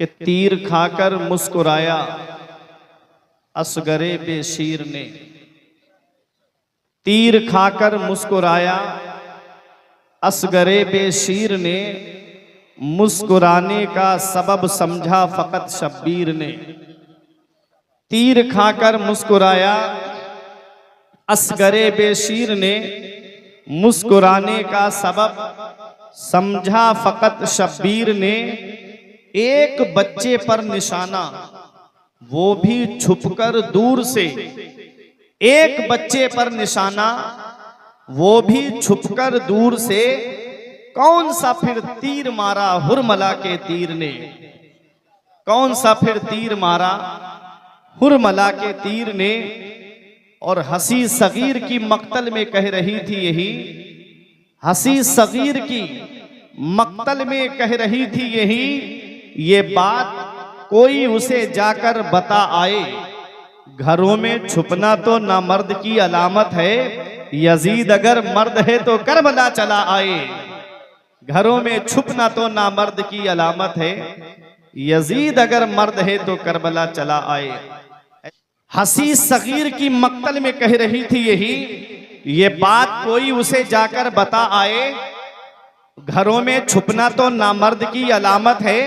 कि तीर खाकर मुस्कुराया असगरे बेशीर ने। तीर खाकर मुस्कुराया असगरे बेशीर ने, मुस्कुराने का सबब समझा फकत शब्बीर ने। तीर खाकर मुस्कुराया असगरे बेशीर ने, मुस्कुराने का सबब समझा फकत शब्बीर ने। एक बच्चे पर निशाना वो भी छुपकर दूर से, एक बच्चे पर निशाना वो भी छुपकर दूर से। कौन सा फिर तीर मारा हुरमला के तीर ने, कौन सा फिर तीर मारा हुरमला के तीर ने। और हंसी सगीर की मक्तल में कह रही थी यही, हंसी सगीर की मक्तल में कह रही थी यही, ये बात कोई उसे जाकर बता आए। घरों में छुपना तो ना मर्द की अलामत है, यजीद अगर मर्द है तो करबला चला आए। घरों में छुपना तो ना मर्द की अलामत है, यजीद अगर मर्द है तो करबला चला आए। हंसी सगीर की मक्तल में कह रही थी यही, ये बात कोई उसे जाकर बता आए। घरों में छुपना तो नामर्द की अलामत है,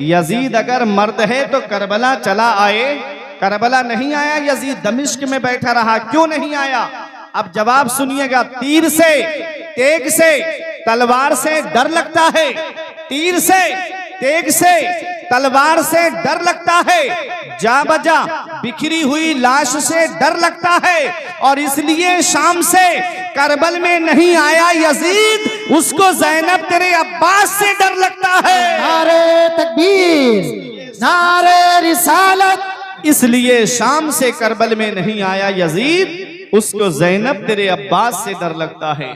यजीद अगर मर्द है तो करबला चला आए। करबला नहीं आया, यजीद दमिश्क में बैठा रहा। क्यों नहीं आया? अब जवाब सुनिएगा। तीर से, तेग से, तलवार से डर लगता है। तीर से, तेग से, तलवार से डर लगता है। जा बजा बिखरी हुई लाश से डर लगता है। और इसलिए शाम से करबल में नहीं आया यजीद, उसको ज़ैनब तेरे अब्बास से डर लगता है। नारे तकबीर, नारे रिसालत। इसलिए शाम से करबल में नहीं आया यजीद, उसको ज़ैनब तेरे अब्बास से डर लगता है।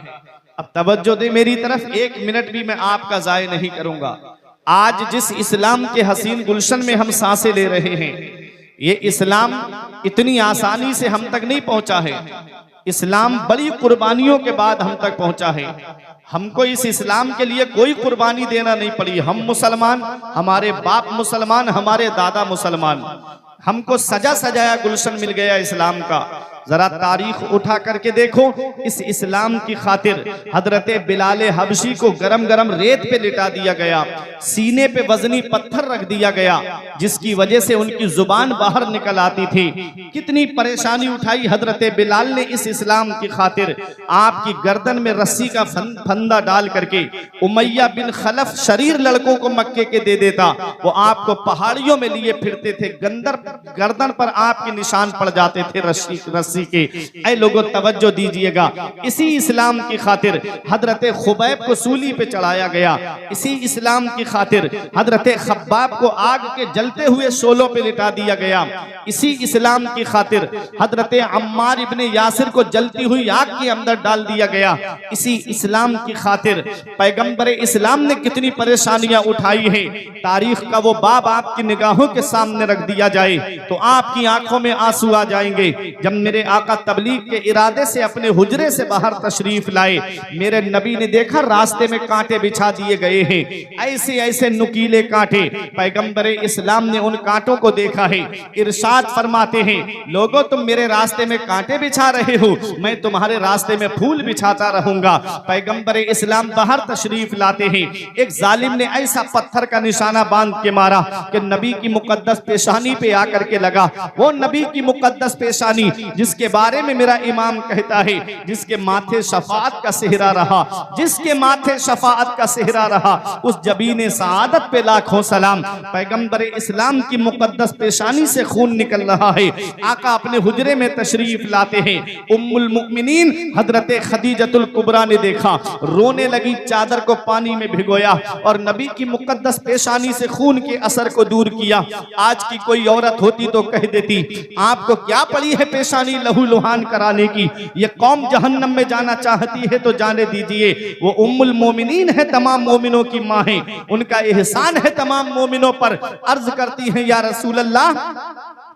अब तवज्जो दे मेरी तरफ, एक मिनट भी मैं आपका ज़ाय नहीं करूंगा। आज जिस इस्लाम के हसीन गुलशन में हम सांसें ले रहे हैं, ये इस्लाम इतनी आसानी से हम तक नहीं पहुंचा है। इस्लाम बड़ी कुर्बानियों के बाद हम तक पहुंचा है। हमको इस इस्लाम के लिए कोई कुर्बानी देना नहीं पड़ी। हम मुसलमान, हमारे बाप मुसलमान, हमारे दादा मुसलमान, हमको सजा सजाया गुलशन मिल गया इस्लाम का। जरा तारीख उठा करके देखो, इस इस्लाम की खातिर हजरत बिलाल हबशी को गरम गरम रेत पे लिटा दिया गया, सीने पे वजनी पत्थर रख दिया गया, जिसकी वजह से उनकी जुबान बाहर निकल आती थी। कितनी परेशानी उठाई हजरत बिलाल ने इस इस्लाम की खातिर। आपकी गर्दन में रस्सी का फंदा डाल करके उमैया बिन खलफ शरीर लड़कों को मक्के के दे देता, वो आपको पहाड़ियों में लिए फिरते थे। गर्दन पर आपके निशान पड़ जाते थे रस्सी के। ऐ लोगों तवज्जो दीजिएगा, इसी इस्लाम की खातिर हजरत खुबैब को सूली पे चढ़ाया गया। इसी इस्लाम की खातिर हजरत खब्बाब को आग के जलते हुए शोलों पे लिटा दिया गया। इसी इस्लाम की खातिर हजरत अम्मार इब्ने यासिर को जलती हुई आग के अंदर डाल दिया गया। इसी इस्लाम की खातिर पैगंबर इस्लाम ने कितनी परेशानियां उठाई हैं। तारीख का वो बाब आपकी निगाहों के सामने रख दिया जाए तो आपकी आंखों में आंसू आ जाएंगे। जब मेरे आका तबलीग के इरादे से अपने हुजरे से बाहर तशरीफ लाए, मेरे नबी ने देखा रास्ते में कांटे बिछा दिए गए हैं, ऐसे ऐसे नुकीले कांटे। पैगंबर इस्लाम ने उन कांटों को देखा है। इरशाद फरमाते हैं, लोगों तुम मेरे रास्ते में कांटे बिछा रहे हो, मैं तुम्हारे रास्ते में फूल बिछाता रहूंगा। पैगंबर इस्लाम बाहर तशरीफ लाते हैं। एक जालिम ने ऐसा पत्थर का निशाना बांध के मारा कि नबी की मुकद्दस पेशानी पे आकर के लगा। वो नबी की मुकद्दस पेशानी जिसके बारे में मेरा इमाम कहता है, जिसके माथे शफाअत का सेहरा रहा, जिसके माथे शफाअत का सेहरा रहा, उस जबीने सआदत पे लाखों सलाम। पैगंबर इस्लाम की मुकद्दस पेशानी से खून निकल रहा है। आका अपने हुजरे में तशरीफ लाते हैं। उम्मुल मुमिनीन हजरत खदीजतुल कुबरा ने देखा, रोने लगी, चादर को पानी में भिगोया और नबी की मुकद्दस पेशानी से खून के असर को दूर किया। आज की कोई औरत होती तो कह देती, आपको क्या पड़ी है पेशानी लहू लुहान कराने की, ये कौम जहन्नम में जाना चाहती है तो जाने दीजिए। वो उम्मुल मोमिनीन है, तमाम मोमिनों की माँ है, उनका एहसान है तमाम मोमिनों पर। अर्ज करती है, या रसूल अल्लाह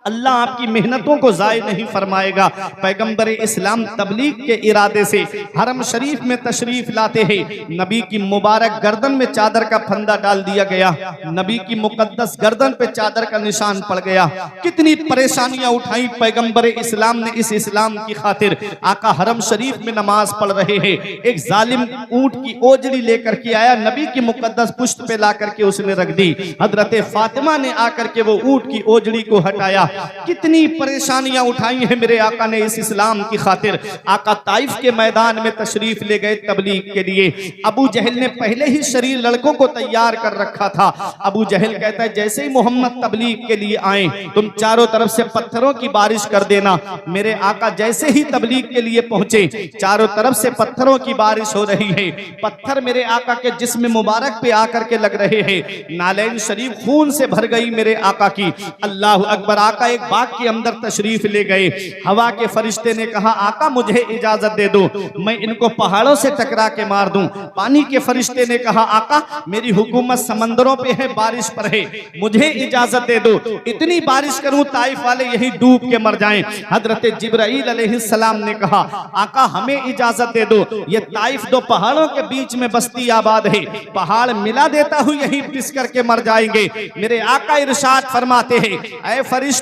अल्लाह आपकी मेहनतों को जाय नहीं फरमाएगा। पैगंबर इस्लाम तबलीग के इरादे से हरम शरीफ में तशरीफ लाते हैं। नबी की मुबारक गर्दन में चादर का फंदा डाल दिया गया, नबी की मुकद्दस गर्दन पे चादर का निशान पड़ गया। कितनी परेशानियां उठाई पैगंबर इस्लाम ने इस इस्लाम की खातिर। आका हरम शरीफ में नमाज पढ़ रहे हैं, एक जालिम ऊंट की ओजड़ी लेकर के आया, नबी की मुकद्दस पुश्त पे ला करके उसने रख दी। हजरत फातिमा ने आकर के वो ऊंट की ओजड़ी को हटाया। कितनी परेशानियां उठाई हैं मेरे आका ने इस इस्लाम की खातिर। आका ताइफ के मैदान में तशरीफ ले गए तबलीग के लिए। अबू जहल ने पहले ही शरीर लड़कों को तैयार कर रखा था। अबू जहल कहता है जैसे ही मोहम्मद तबलीग के लिए आए तुम चारों तरफ से पत्थरों की बारिश कर देना। मेरे आका जैसे ही तबलीग के लिए पहुंचे चारों तरफ से पत्थरों की बारिश हो रही है। पत्थर मेरे आका के जिस्म मुबारक पे आकर के लग रहे हैं। नालैन शरीफ खून से भर गई मेरे आका की। अल्लाह अकबर। आका एक बाग के अंदर तशरीफ ले गए। हवा के फरिश्ते ने कहा आका मुझे इजाजत दे दो, मैं इनको पहाड़ों से टकरा के मार दूं। पानी के फरिश्ते ने कहा आका मेरी हुकूमत समंदरों पे है, बारिश पर है, मुझे इजाजत दे दो, इतनी बारिश करूं ताइफ वाले यही डूब के मर जाएं। हजरत जिब्राइल अलैहिस्सलाम ने कहा आका हमें इजाजत दे दो, ये ताइफ दो पहाड़ों के बीच में बस्ती आबाद है, पहाड़ मिला देता हूं यही पिस करके मर जाएंगे। मेरे आका इरशाद फरमाते हैं ऐ फरिश्तों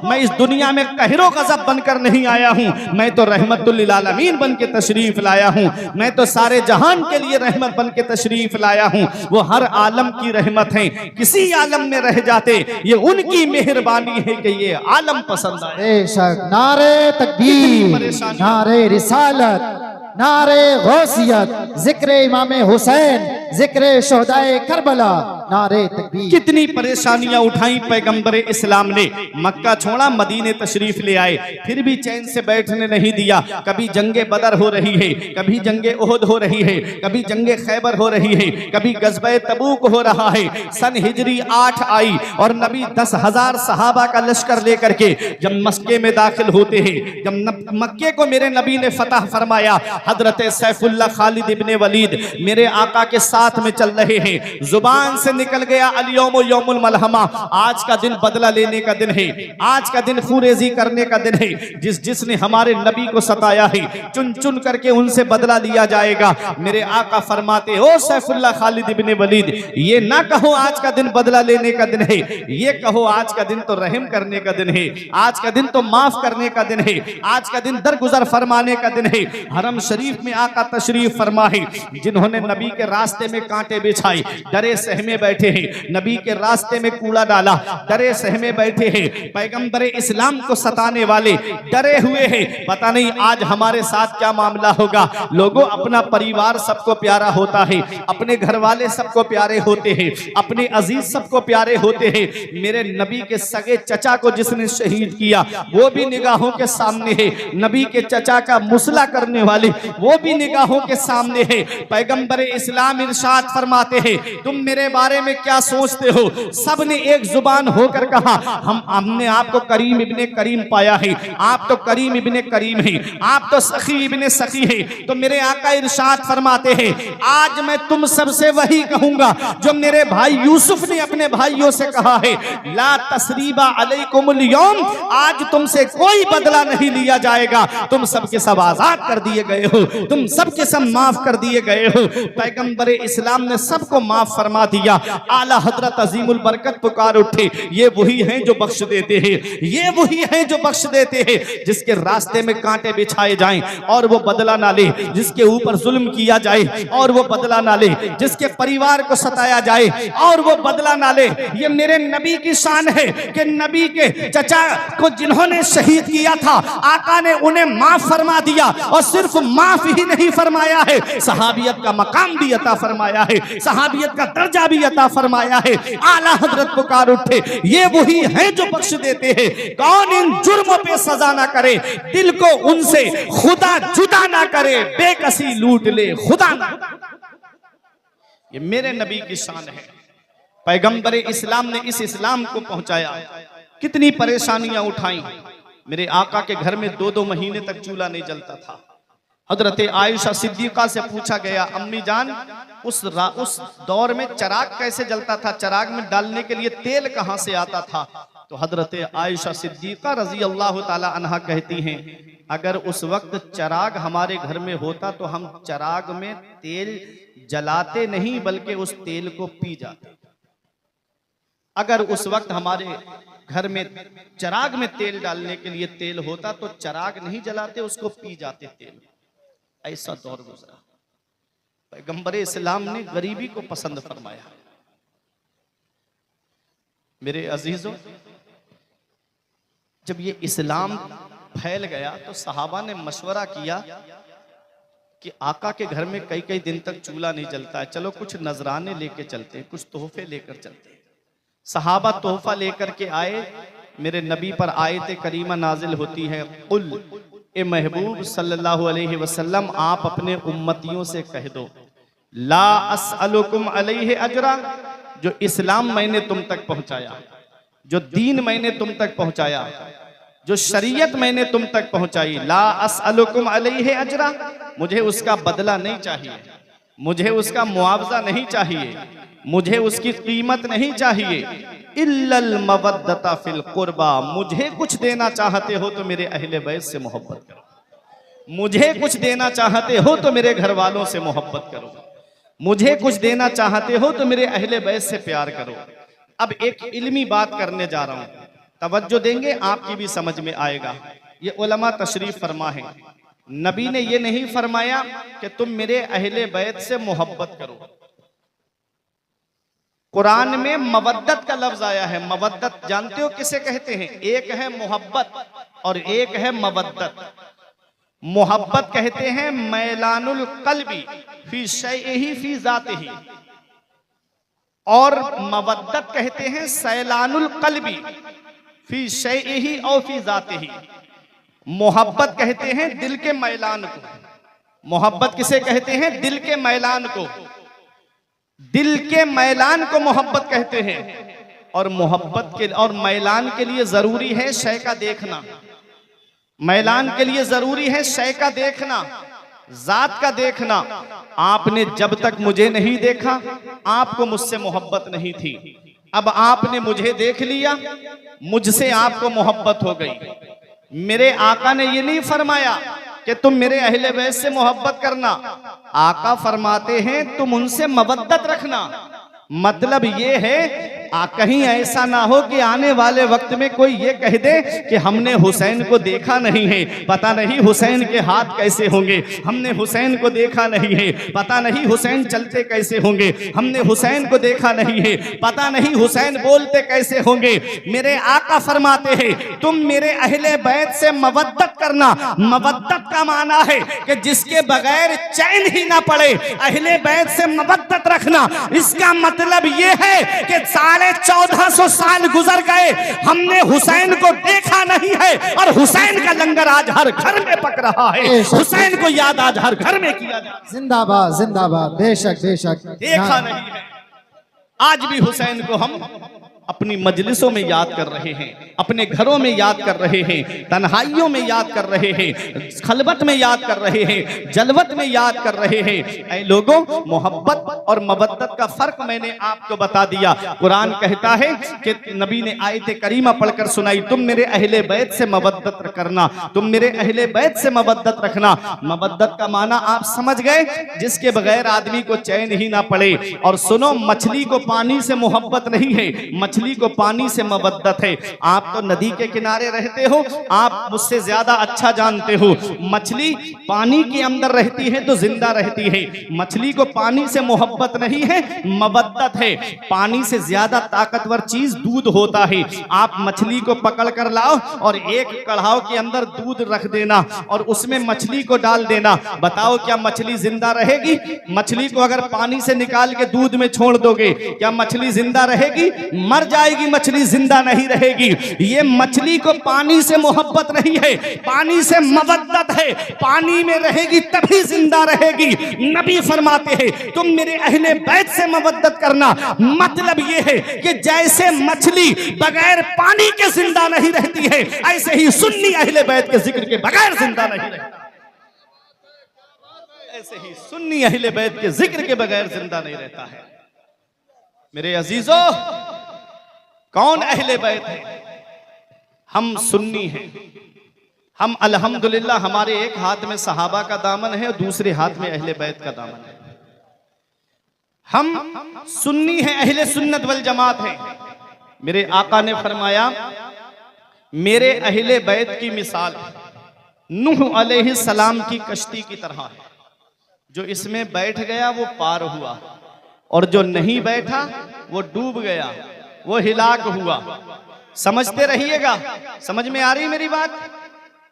मैं इस दुनिया में कहरो गजब बनकर नहीं आया हूं, मैं तो रहमतुल लिल आलमीन बन के तशरीफ लाया हूं, मैं तो सारे जहान के लिए रहमत बन के तशरीफ लाया हूं। वो हर आलम की रहमत है, किसी आलम में रह जाते ये उनकी मेहरबानी है कि ये आलम पसंद आए। बेशक। नारे तकबीर, नारे रिसालत, नारे गौसियत, जिक्र इमाम हुसैन, जिक्र शोहदाए करबला, नारे तकबीर। कितनी परेशानियां उठाई पैगंबर इस्लाम ने। मक्का छोड़ा मदीने तशरीफ ले आए, फिर भी चैन से बैठने नहीं दिया। कभी जंगे बदर हो रही है, कभी जंगे ओहद हो रही है, कभी जंगे खैबर हो रही है, कभी गज़वे तबूक हो रहा है। सन हिजरी 8 आई और नबी 10,000 सहाबा का लश्कर लेकर के जब मक्के में दाखिल होते हैं, जब मक्के को मेरे नबी ने फतह फरमाया, हजरत सैफुल्लाह खालिद इब्ने वलीद मेरे आका के साथ में चल रहे हैं। जुबान से निकल गया अल-यौम यौमुल मलहमा, आज का दिन बदला लेने का दिन है, आज का दिन खुरेजी करने का दिन है। जिसने हमारे नबी को सताया है चुन चुन करके उनसे बदला लिया जाएगा। मेरे आका फरमाते ओ सैफुल्लाह खालिद इब्ने वलीद ये ना कहो आज का दिन बदला लेने का दिन है, ये कहो आज का दिन तो रहम करने का दिन है, आज का दिन तो माफ करने का दिन है, आज का दिन दरगुजर फरमाने का दिन है। हरम शरीफ में आका तशरीफ फरमा है, जिन्होंने नबी के रास्ते में कांटे बिछाए डरे सहमे बैठे हैं, नबी के रास्ते में कूड़ा डाला डरे सहमे बैठे हैं, पैगंबर इस्लाम को सताने वाले डरे हुए हैं, पता नहीं आज हमारे साथ क्या मामला होगा। लोगों अपना परिवार सबको प्यारा होता है, अपने घर वाले सबको प्यारे होते हैं, अपने अजीज सबको प्यारे होते हैं। मेरे नबी के सगे चचा को जिसने शहीद किया वो भी निगाहों के सामने है, नबी के चचा का मुसला करने वाले वो भी निगाहों के सामने है। पैगंबर इस्लाम इरशाद फरमाते हैं तुम मेरे बारे में क्या सोचते हो? सबने एक जुबान होकर कहा हमने आपको करीम इब्ने करीम पाया है, आप तो करीम इब्ने करीम है, आप तो सखी इब्ने सखी है। तो मेरे आका इरशाद फरमाते हैं आज मैं तुम सबसे वही कहूंगा जो मेरे भाई यूसुफ ने अपने भाइयों से कहा है, ला तसरीबा अलैकुमुल यौम, आज तुमसे कोई बदला नहीं लिया जाएगा, तुम सबके सब आजाद कर दिए गए हो, तुम सबके सब माफ कर दिए गए हो। पैगंबर इस्लाम ने सबको माफ फरमा दिया। आला हजरत अजीमुल बरकत पुकार उठे, ये वही हैं जो बख्श देते हैं, ये वही हैं जो बख्श देते हैं। जिसके रास्ते में कांटे बिछाए जाएं और वो बदला ना ले, जिसके ऊपर जुल्म किया जाए और वो बदला ना ले, जिसके परिवार को सताया जाए और वो बदला ना ले। ये मेरे नबी की शान है कि नबी के चचा को जिन्होंने शहीद किया था आका ने उन्हें माफ फरमा दिया, और सिर्फ माफ ही नहीं फरमाया है, सहाबियत का मकाम भी अता फरमाया है, सहाबियत का दर्जा भी अता फरमाया है। आला हजरत पुकार उठे, ये वही हैं जो बख्श देते हैं। कौन इन जुर्मों पे सजा ना करे, दिल को उनसे खुदा जुदा ना करे, बेकसी लूट ले खुदा ना। ये मेरे नबी की शान है। पैगंबर इस्लाम ने इस इस्लाम को पहुंचाया, कितनी परेशानियां उठाई। मेरे आका के घर में 2-2 महीने तक चूल्हा नहीं जलता था। हजरत आयशा सिद्दीका से पूछा गया अम्मी जान उस दौर में चराग कैसे जलता था, चराग में डालने के लिए तेल कहां से आता था? तो हजरत आयशा सिद्दीका रजी अल्लाह ताला अन्हा कहती हैं, अगर उस वक्त चिराग हमारे घर में होता तो हम चिराग में तेल जलाते नहीं बल्कि उस तेल को पी जाते। अगर उस वक्त हमारे घर में चिराग में तेल डालने के लिए तेल होता तो चिराग नहीं जलाते, उसको पी जाते तेल। ऐसा दौर गुजरा। पैगंबर इस्लाम ने गरीबी को पसंद फरमाया। मेरे अजीजों, जब ये इस्लाम फैल गया तो सहाबा ने मशवरा किया कि आका के घर में कई कई दिन तक चूल्हा नहीं जलता है, चलो कुछ नजराने लेके चलते हैं, कुछ तोहफे लेकर चलते हैं। सहाबा तोहफा लेकर के आए। मेरे नबी पर आयत करीमा नाजिल होती है, कुल ए महबूब सल्लल्लाहु अलैहि वसल्लम, आप अपने उम्मतियों से कह दो, ला अस्अलुकुम अलैहि अजरा, जो इस्लाम मैंने तुम तक पहुंचाया, जो दीन मैंने तुम तक पहुंचाया, जो शरीयत मैंने तुम तक पहुंचाई, ला अस्अलुकुम अलैहि अजरा, मुझे उसका बदला नहीं चाहिए, मुझे उसका मुआवजा नहीं चाहिए, मुझे उसकी कीमत नहीं चाहिए। इल्लल मवद्दता फिल कुर्बा, मुझे कुछ देना चाहते हो तो मेरे अहले बैत से मोहब्बत करो, मुझे कुछ देना चाहते हो तो मेरे घर वालों से मोहब्बत करो, मुझे कुछ देना चाहते हो तो मेरे अहले बैत से प्यार करो। अब एक इल्मी बात करने जा रहा हूं, तवज्जो देंगे आपकी भी समझ में आएगा। ये उलमा तशरीफ फरमा है, नबी ने ये नहीं फरमाया कि तुम मेरे अहले बैत से मोहब्बत करो। कुरान में मवद्दत का लफ्ज आया है। मवद्दत जानते हो किसे कहते हैं? एक है मोहब्बत और एक है मवद्दत। मोहब्बत कहते हैं मैलानुल कल्बी फी शैइही फी जातिही, और मवद्दत कहते हैं सैलानुल कल्बी फी शैइही और फी जातिही। मोहब्बत कहते हैं दिल के मैलान को। मोहब्बत किसे कहते हैं? दिल के मैलान को। दिल के मैलान को मोहब्बत कहते हैं। और मोहब्बत के और मैलान के लिए जरूरी है शय का देखना। मैलान के लिए जरूरी है शय का देखना, जात का देखना। आपने जब तक मुझे नहीं देखा, आपको मुझसे मोहब्बत नहीं थी। अब आपने मुझे देख लिया, मुझसे आपको मोहब्बत हो गई। मेरे आका ने ये नहीं फरमाया कि तुम मेरे अहले बैत से मोहब्बत करना। आका फरमाते हैं तुम उनसे मवद्दत रखना। मतलब ये है कहीं ऐसा ना हो कि आने वाले वक्त में कोई ये कह दे कि हमने हुसैन को देखा नहीं है, पता नहीं हुसैन के हाथ कैसे होंगे, हमने हुसैन को देखा नहीं है, पता नहीं हुसैन चलते कैसे होंगे, हमने हुसैन को देखा नहीं है, पता नहीं हुसैन बोलते कैसे होंगे। मेरे आका फरमाते हैं तुम मेरे अहले बैत से मवद्दत करना। मवद्दत का माना है कि जिसके बगैर चैन ही ना पड़े, अहले बैत से मवद्दत रखना। इसका मतलब ये है कि 1450 साल गुजर गए, हमने हुसैन को देखा नहीं है और हुसैन का लंगर आज हर घर में पक रहा है। हुसैन को याद आज हर घर में किया जाता है। जिंदाबाद जिंदाबाद, बेशक बेशक। देखा नहीं है, आज भी हुसैन को हम अपनी मजलिसों में याद कर रहे हैं, अपने घरों में याद कर रहे हैं, तन्हाइयों में याद कर रहे हैं, खलबत में याद कर रहे हैं, जलवत में याद कर रहे हैं। ऐ लोगों, मोहब्बत और मवद्दत का फर्क मैंने आपको बता दिया। कुरान कहता है कि नबी ने आयत करीमा पढ़कर सुनाई, तुम मेरे अहले बैत से मवद्दत करना, तुम मेरे अहले बैत से मवद्दत रखना। मवद्दत का माना आप समझ गए, जिसके बगैर आदमी को चैन ही ना पड़े। और सुनो, मछली को पानी से मोहब्बत नहीं है, मछली को पानी से मवद्दत है। आप तो नदी के किनारे रहते हो, आप मुझसे ज्यादा अच्छा जानते हो। मछली पानी के अंदर रहती है तो जिंदा रहती है। मछली को पानी से मोहब्बत नहीं है, मवद्दत है। पानी से ज्यादा ताकतवर चीज दूध होता है। आप मछली को पकड़ कर लाओ और एक कढ़ाव के अंदर दूध रख देना और उसमें मछली को डाल देना। बताओ क्या मछली जिंदा रहेगी? मछली को अगर पानी से निकाल के दूध में छोड़ दोगे, क्या मछली जिंदा रहेगी? मर जाएगी मछली, जिंदा नहीं रहेगी। ये मछली को पानी से मोहब्बत नहीं है, पानी से मवद्दत है। पानी में रहेगी तभी जिंदा रहेगी। नबी फरमाते हैं तुम मेरे अहले बैत से मवद्दत करना। मतलब ये है कि जैसे मछली बगैर पानी के जिंदा नहीं रहती है, ऐसे ही सुन्नी अहले बैत के जिक्र के बगैर जिंदा नहीं रहता। ऐसे ही सुन्नी अहले बैत के जिक्र के बगैर जिंदा नहीं रहता है। मेरे अजीजों, कौन अहले बैत है? हम सुन्नी हैं, हम अल्हम्दुलिल्लाह, हमारे एक हाथ में सहाबा का दामन है और दूसरे हाथ में अहले बैत का दामन है। हम सुन्नी हैं, अहले सुन्नत वल जमात हैं। मेरे आका ने फरमाया, मेरे अहले बैत की मिसाल नूह अलैहिस्सलाम की कश्ती की तरह है। जो इसमें बैठ गया वो पार हुआ, और जो नहीं बैठा वो डूब गया, वो हिलाक हुआ। समझते रहिएगा। समझ में आ रही मेरी बात?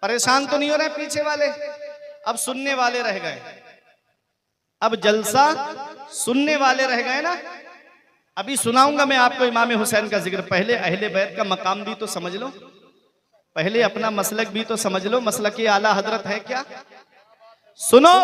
परेशान तो नहीं हो रहे पीछे वाले? अब सुनने वाले रह गए, अब जलसा सुनने वाले रह गए ना। अभी सुनाऊंगा मैं आपको इमाम हुसैन का जिक्र। पहले अहले बैत का मकाम भी तो समझ लो, पहले अपना मसलक भी तो समझ लो। मसलक आला हजरत है क्या? सुनो,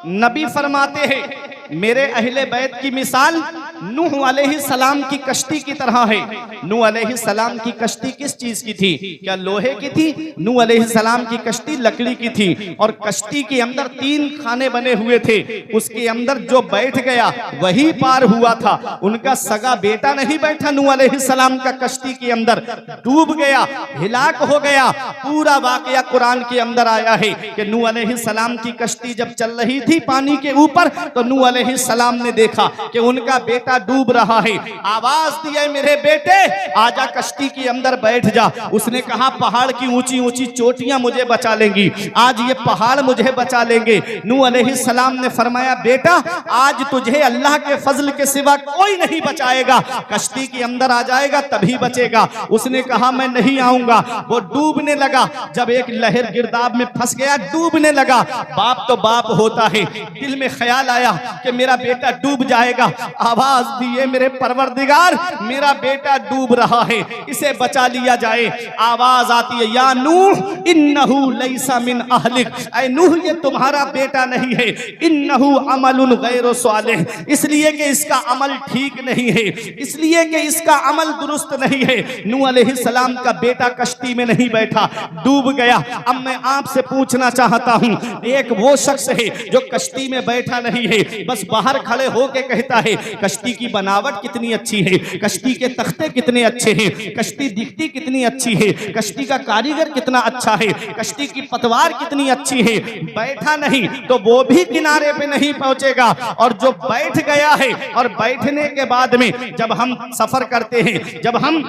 नबी फरमाते हैं मेरे अहले बैत की मिसाल नूह अलैहिस्सलाम की कश्ती की तरह है। नूह अलैहिस्सलाम की कश्ती किस चीज की थी? क्या लोहे की थी? नूह अलैहिस्सलाम की कश्ती लकड़ी की थी, और कश्ती के अंदर 3 खाने बने हुए थे। उसके अंदर जो बैठ गया वही पार हुआ था। उनका सगा बेटा नहीं बैठा नूह अलैहिस्सलाम का कश्ती के अंदर, डूब गया, हिलाक हो गया। पूरा वाकया कुरान के अंदर आया है कि नूह अलैहिस्सलाम की कश्ती जब चल रही थी पानी के ऊपर, तो नूह अलैहिस्सलाम ने देखा कि उनका बेटा डूब रहा है। आवाज दिए, मेरे बेटे आजा कश्ती के अंदर बैठ जा। उसने कहा पहाड़ की ऊंची ऊंची चोटियां मुझे बचा लेंगी, आज ये पहाड़ मुझे बचा लेंगे। नूह अलैहिस्सलाम ने फरमाया, बेटा आज तुझे अल्लाह के फजल के सिवा कोई नहीं बचाएगा, कश्ती के अंदर आ जाएगा तभी बचेगा। उसने कहा मैं नहीं आऊंगा। वो डूबने लगा। जब एक लहर गिरदाब में फंस गया, डूबने लगा। बाप तो बाप होता है, दिल में ख्याल आया कि मेरा बेटा डूब जाएगा। आवाज दिए, मेरे परवरदिगार मेरा बेटा डूब रहा है, इसे बचा लिया जाए। आवाज आती है, या नूह इन्नहु लैसा मिन अहलिक, ऐ नूह ये तुम्हारा बेटा नहीं है। इन्नहु अमलुन गैरु सालिह, इसलिए कि इसका अमल ठीक नहीं है, इसलिए कि इसका अमल दुरुस्त नहीं है। नूह अलैहिस्सलाम का बेटा कश्ती में नहीं बैठा, डूब गया। अब मैं आपसे पूछना चाहता हूं, एक वो शख्स है जो कश्ती में बैठा नहीं है, बस बाहर खड़े होके कहता है कश्ती की बनावट कितनी अच्छी है, कश्ती के तख्ते कितने अच्छे हैं, कश्ती दिखती कितनी अच्छी है, कश्ती का कारीगर कितना अच्छा है, कश्ती की पतवार कितनी अच्छी है। बैठा नहीं तो वो भी किनारे पे नहीं पहुंचेगा। और जो बैठ गया है, और बैठने के बाद में जब हम सफर करते हैं, जब हम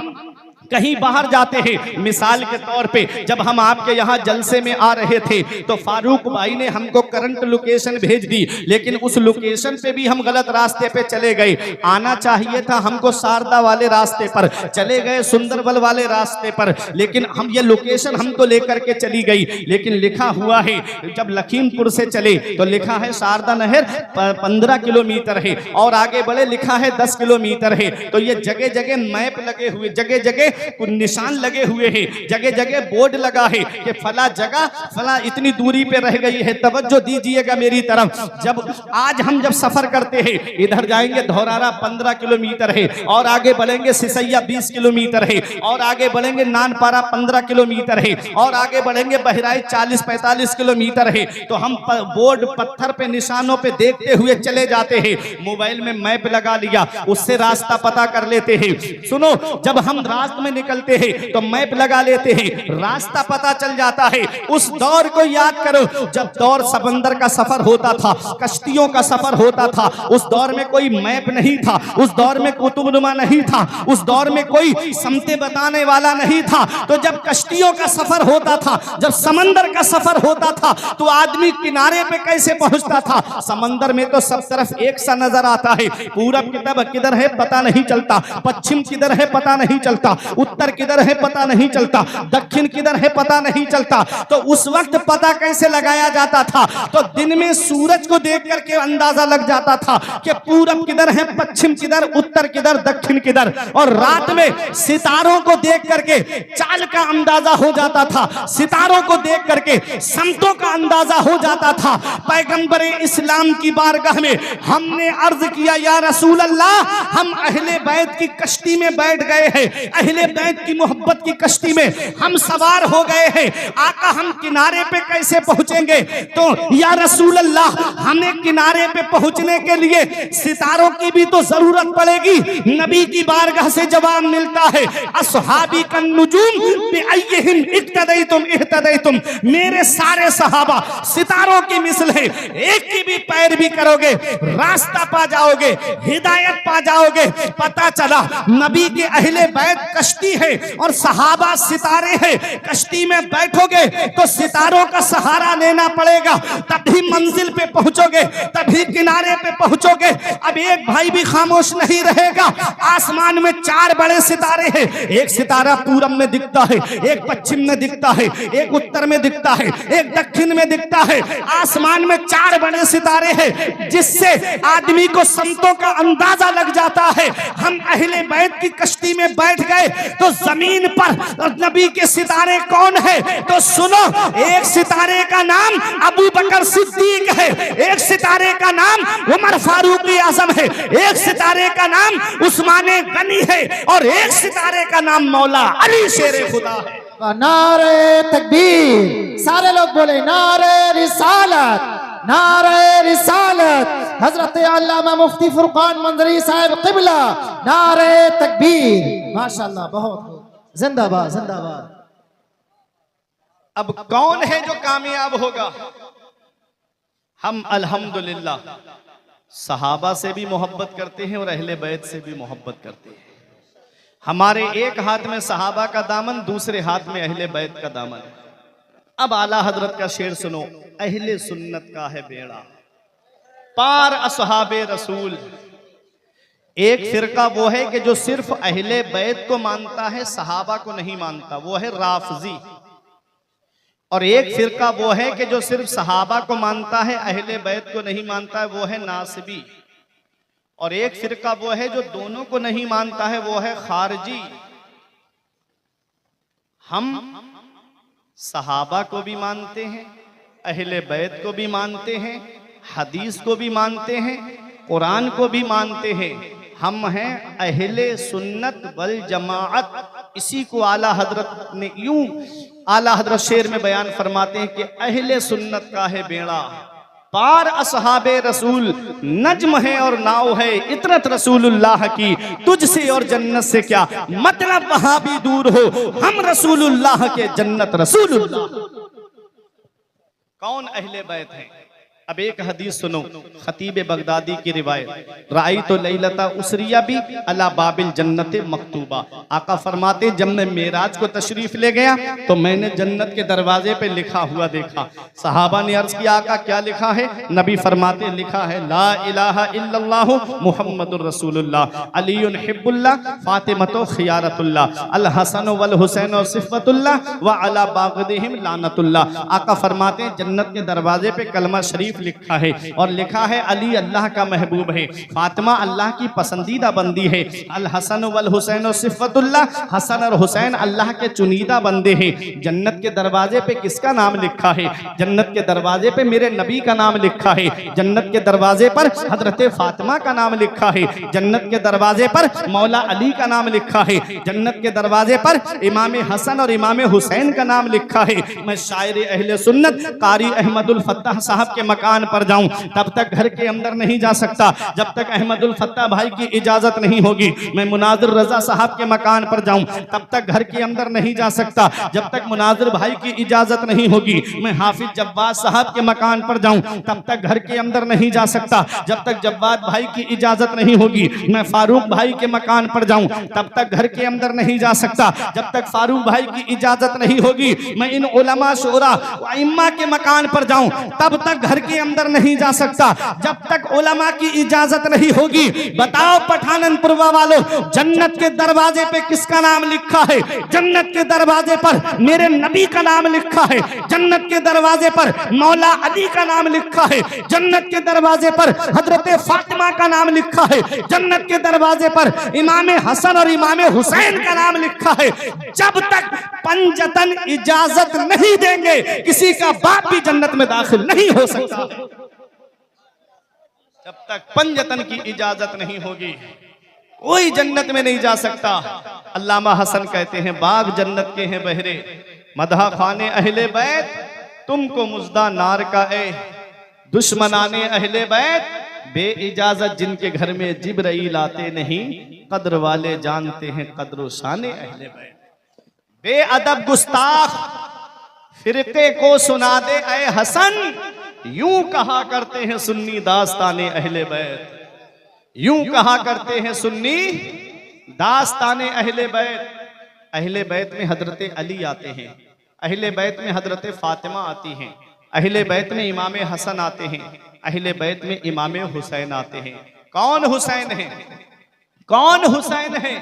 कहीं बाहर जाते हैं, मिसाल के तौर पे जब हम आपके यहाँ जलसे में आ रहे थे तो फारूक भाई ने हमको करंट लोकेशन भेज दी, लेकिन उस लोकेशन पे भी हम गलत रास्ते पे चले गए। आना चाहिए था हमको शारदा वाले रास्ते पर, चले गए सुंदरबल वाले रास्ते पर, लेकिन हम ये लोकेशन हमको लेकर के चली गई। लेकिन लिखा हुआ है जब लखीमपुर से चले तो लिखा है शारदा नहर 15 किलोमीटर है, और आगे बढ़े लिखा है 10 किलोमीटर है। तो ये जगह जगह मैप लगे हुए, जगह जगह निशान लगे हुए हैं, जगह जगह बोर्ड लगा है कि फला जगह फला इतनी दूरी पे रह गई है। तवज्जो दीजिएगा मेरी तरफ। जब आज हम जब सफर करते हैं, इधर जाएंगे धौरारा 15 किलोमीटर है, और आगे बढ़ेंगे सिसैया 20 किलोमीटर है, और आगे बढ़ेंगे नानपारा 15 किलोमीटर है, और आगे बढ़ेंगे बहराइच 40-45 किलोमीटर है। तो हम बोर्ड पत्थर पे निशानों पे देखते हुए चले जाते हैं। मोबाइल में मैप लगा लिया, उससे रास्ता पता कर लेते हैं। सुनो, जब हम रास्ते में निकलते हैं तो मैप लगा लेते हैं, रास्ता पता चल जाता है। उस दौर को याद करो जब दौर समंदर का सफर होता था, कश्तियों का सफर होता था। उस दौर में कोई मैप नहीं था, उस दौर में कुतुबनुमा नहीं था, उस दौर में कोई समते बताने वाला नहीं था। तो जब कश्तियों का सफर होता था, जब समंदर का सफर होता था, तो आदमी किनारे पे कैसे पहुंचता था? समंदर में तो सब तरफ एक सा नजर आता है, पूरब किधर है पता नहीं चलता, पश्चिम किधर है पता नहीं चलता, उत्तर किधर है पता नहीं चलता, दक्षिण किधर है पता नहीं चलता। तो उस वक्त पता कैसे लगाया जाता था? तो दिन में सूरज को देख करके अंदाजा लग जाता था कि पूरब किधर है, पश्चिम किधर, उत्तर किधर, दक्षिण किधर। और रात में सितारों को देख करके चाल का अंदाजा हो जाता था, सितारों को देख करके समतों का अंदाजा हो जाता था। पैगंबरे इस्लाम की बारगाह में हमने अर्ज किया, या रसूल अल्लाह, हम अहले बैत की कश्ती में बैठ गए हैं, अहले अहले बैत की मोहब्बत की कश्ती में हम सवार हो गए हैं। आका हम किनारे पे कैसे पहुंचेंगे? तो या रसूल अल्लाह, हमें किनारे पे पहुंचने के लिए सितारों की भी तो जरूरत पड़ेगी। नबी की बारगाह से जवाब मिलता है, अस्हाबी कन नुजूम बिअय्यिहिम इक्तदैतुम इहतदैतुम। मेरे सारे सहाबा सितारों की मिसल है, एक की भी पैरवी करोगे रास्ता पा जाओगे, हिदायत पा जाओगे। पता चला नबी के अहले बैत कश्ती है और सहाबा सितारे हैं। कश्ती में बैठोगे तो सितारों का सहारा लेना पड़ेगा, तभी मंजिल पे पहुंचोगे, तभी किनारे पे पहुंचोगे। अब एक भाई भी खामोश नहीं रहेगा। आसमान में 4 बड़े सितारे हैं। एक सितारा पूरब में दिखता है, एक पश्चिम में दिखता है, एक उत्तर में दिखता है, एक दक्षिण में दिखता है। आसमान में 4 बड़े सितारे हैं, जिससे आदमी को समतों का अंदाजा लग जाता है। हम अहले बैत की कश्ती में बैठ गए तो जमीन पर नबी के सितारे कौन है? तो सुनो, एक सितारे का नाम अबू बकर सिद्दीक है, एक सितारे का नाम उमर फारूक आजम है, एक सितारे का नाम उस्माने गनी है और एक सितारे का नाम मौला अली शेर खुदा है। नारे तकबीर, सारे लोग बोले नारे रिसालत, नारे रिसालत। हजरत अल्लामा मुफ्ती फुरकान मंजरी साहब क़िबला, नारे तकबीर। माशाअल्लाह, बहुत जिंदाबाद जिंदाबाद। अब कौन है जो कामयाब होगा? हम अल्हम्दुलिल्लाह सहाबा से भी मोहब्बत करते हैं और अहले बैत से भी मोहब्बत करते हैं। हमारे एक हाथ में सहाबा का दामन, दूसरे हाथ में अहले बैत का दामन। अब आला हजरत का शेर सुनो, अहले सुन्नत का है बेड़ा पार असहाबे रसूल। एक फिरका वो है कि जो सिर्फ अहले बैत को मानता है, सहाबा को नहीं मानता, वो है राफजी। और एक फिरका वो है कि जो सिर्फ सहाबा को मानता है, अहले बैत को नहीं मानता है, वो है नासिबी। और एक फिरका वो है जो दोनों को नहीं मानता है, वो है खारजी। हम सहाबा को भी मानते हैं, अहले बैत को भी मानते हैं, हदीस को भी मानते हैं, कुरान को भी मानते हैं। हम हैं अहले सुन्नत वल जमाअत। इसी को आला हजरत ने यूं आला हजरत शेर में बयान फरमाते हैं कि अहले सुन्नत का है बेड़ा पार असहाबे रसूल। नज्म है और नाव है इतरत रसूलुल्लाह की, तुझसे और जन्नत से क्या मतलब, वहां भी दूर हो हम रसूलुल्लाह के, जन्नत रसूलुल्लाह। कौन अहले बैत हैं? अब एक हदीस सुनो, खतीब बगदादी की रिवायत, राई तो लैलता उसरिया भी अला बाबिल जन्नत मकतूबा। आका फरमाते, जब मैं मेराज को तशरीफ ले गया तो मैंने जन्नत के दरवाजे पे लिखा हुआ देखा। सहाबा ने अर्ज किया, आका क्या लिखा है? नबी फरमाते, लिखा है ला इलाहा इल्लल्लाह मुहम्मदुर रसूलुल्लाह, अलीयुन हिब्बुल्लाह, फातिमतो खियारतुल्लाह, अल हसन वल हुसैन सिफ़तुल्लाह व अला बाग़दिहिम लानतुल्लाह। आका फरमाते, जन्नत के दरवाजे पे कलमा शरीफ लिखा है और लिखा है अली अल्लाह का महबूब है, फातिमा अल्लाह की पसंदीदा बंदी है, अल हसन वल हुसैन सिफ़तुल्लाह, हसन और हुसैन अल्लाह के चुनीदा बंदे हैं। जन्नत के दरवाजे पे किसका नाम लिखा है? जन्नत के दरवाजे पे मेरे नबी का नाम लिखा है। जन्नत के दरवाजे पर हजरत फातिमा का नाम लिखा है। जन्नत के दरवाजे पर मौला अली का नाम लिखा है। जन्नत के दरवाजे पर इमाम हसन और इमाम हुसैन का नाम लिखा है। मैं शायर अहले सुन्नत कारी अहमदुल फत्ताह साहब के मकान पर जाऊं, तब तक घर के अंदर नहीं जा सकता जब तक अहमदुल फत्ताह भाई की इजाजत नहीं होगी। मैं मुनाजिर रजा साहब के मकान पर जाऊं, तब तक घर के अंदर नहीं जा सकता जब तक मुनाजिर भाई की इजाजत नहीं होगी। मैं हाफिज जब्बाद साहब के मकान पर जाऊं, तब तक घर के अंदर नहीं जा सकता जब तक जब्बाद भाई की इजाजत नहीं होगी। मैं फारूक भाई के मकान पर जाऊं, तब तक घर के अंदर नहीं जा सकता जब तक फारूक भाई की इजाजत नहीं होगी। मैं इन उलमा शोरा व इम्मा के मकान पर जाऊं, तब तक घर के अंदर नहीं जा सकता जब तक उलमा की इजाजत नहीं होगी। बताओ पठाननपुर वालों, जन्नत के दरवाजे पे किसका नाम लिखा है? जन्नत के दरवाजे पर मेरे नबी का नाम लिखा है। जन्नत के दरवाजे पर मौला अली का नाम लिखा है। जन्नत के दरवाजे पर हजरत फातिमा का नाम लिखा है। जन्नत के दरवाजे पर इमाम हसन और इमाम हुसैन का नाम लिखा है। जब तक पंजतन इजाजत नहीं देंगे, किसी का बाप भी जन्नत में दाखिल नहीं हो सकता। जब तक पंजतन की इजाजत नहीं होगी। कोई जन्नत में नहीं जा सकता। अल्लामा हसन कहते हैं बाग जन्नत के हैं बहरे, मदहा खाने अहले बैत, तुमको मुज्दा नार का ए, दुश्मनाने अहले बैत, बे इजाजत जिनके घर में जिब्राइल आते नहीं, कद्र वाले जानते हैं कद्र शाने अहले बैत। बेअदब गुस्ताख फिरके को सुना दे ए हसन, यूं कहा करते हैं सुन्नी दास्ताने अहले बैत, यूं कहा करते हैं सुन्नी दास्ताने अहले बैत। अहले बैत में हजरत अली आते हैं, अहले बैत में हजरत फातिमा आती हैं, अहले बैत में इमाम हसन आते हैं, अहले बैत में इमाम हुसैन आते हैं। कौन हुसैन है? कौन हुसैन है?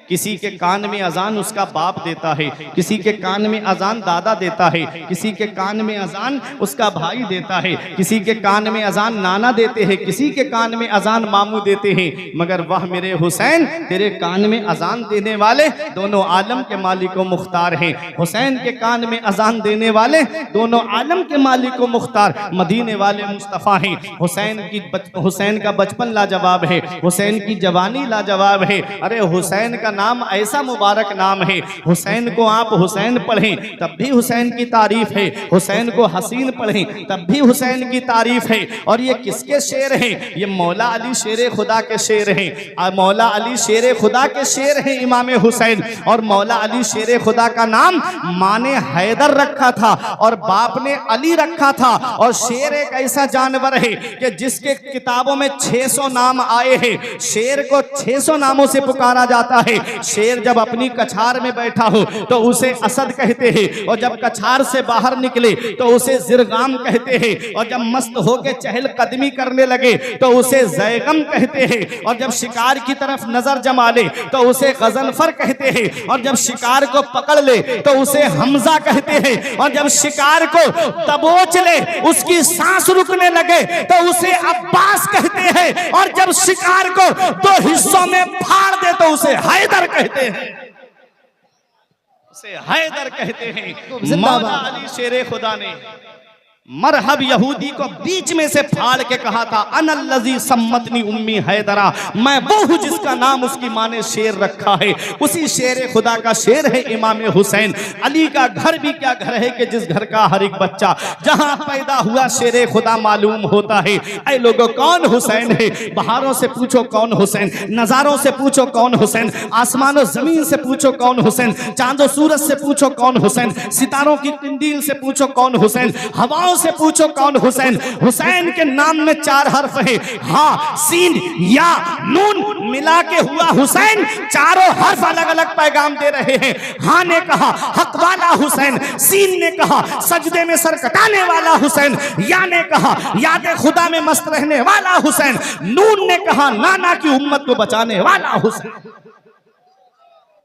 किसी के कान में अजान उसका बाप देता है, किसी के कान में अजान दादा देता है, किसी के कान में अजान उसका भाई देता है, किसी के कान में अजान नाना देते हैं, किसी के कान में अजान मामू देते हैं। मगर वह मेरे हुसैन तेरे कान में अजान देने वाले दोनों आलम के मालिक व मुख्तार हैं। हुसैन के कान में अजान देने वाले दोनों आलम के मालिक व मुख्तार मदीने वाले मुस्तफ़ा हैं। हुसैन का बचपन लाजवाब है, हुसैन की जवानी लाजवाब है। अरे हुसैन का नाम ऐसा मुबारक नाम है, हुसैन को आप हुसैन पढ़ें तब भी हुसैन की तारीफ है, हुसैन को हसीन पढ़ें तब भी हुसैन की तारीफ है। और ये किसके शेर हैं? ये मौला अली शेर खुदा के शेर हैं। मौला अली शेर खुदा के शेर हैं इमाम हुसैन। और मौला अली शेर खुदा का नाम माँ ने हैदर रखा था और बाप ने अली रखा था। और शेर एक ऐसा जानवर है कि जिसके किताबों में 600 नाम आए हैं। शेर को 600 नामों से पुकारा जाता है। शेर जब अपनी कछार में बैठा हो तो उसे असद कहते हैं, और जब कछार से बाहर निकले तो उसे जिरगाम कहते हैं, और जब मस्त होकर चहल कदमी करने लगे तो उसे जैगम कहते हैं, और जब शिकार की तरफ नजर जमा ले तो उसे गजनफर कहते हैं, और जब शिकार को पकड़ ले तो उसे हमजा कहते हैं, और जब शिकार को दबोच ले उसकी सांस रुकने लगे तो उसे अब्बास कहते हैं, और जब शिकार को 2 हिस्सों में फाड़ दे तो उसे हैदर कहते हैं, उसे हैदर कहते हैं। मौला अली शेरे खुदा ने मरहब यहूदी को बीच में से फाड़ के कहा था, अनल्लज़ी सम्मतनी उम्मी हैदरा, मैं वो हूँ जिसका नाम उसकी माँ ने शेर रखा है। उसी शेर खुदा का शेर है इमाम हुसैन। अली का घर भी क्या घर है कि जिस घर का हर एक बच्चा जहाँ पैदा हुआ शेर खुदा मालूम होता है। ऐ लोगों, कौन हुसैन है? बहारों से पूछो कौन हुसैन, नज़ारों से पूछो कौन हुसैन, आसमान और जमीन से पूछो कौन हुसैन, चांदो सूरज से पूछो कौन हुसैन, सितारों की कंदील से पूछो कौन हुसैन, हवाओं से पूछो कौन हुसैन। हुसैन के नाम में 4 हर्फ है, हा, सीन, या, नून मिला के हुआ हुसैन। चारों हर्फ अलग अलग पैगाम दे रहे हैं। हा ने कहा हक वाला हुसैन, सीन ने कहा सजदे में सर कटाने वाला हुसैन, या ने कहा याद खुदा में मस्त रहने वाला हुसैन, नून ने कहा नाना की उम्मत को बचाने वाला हुसैन।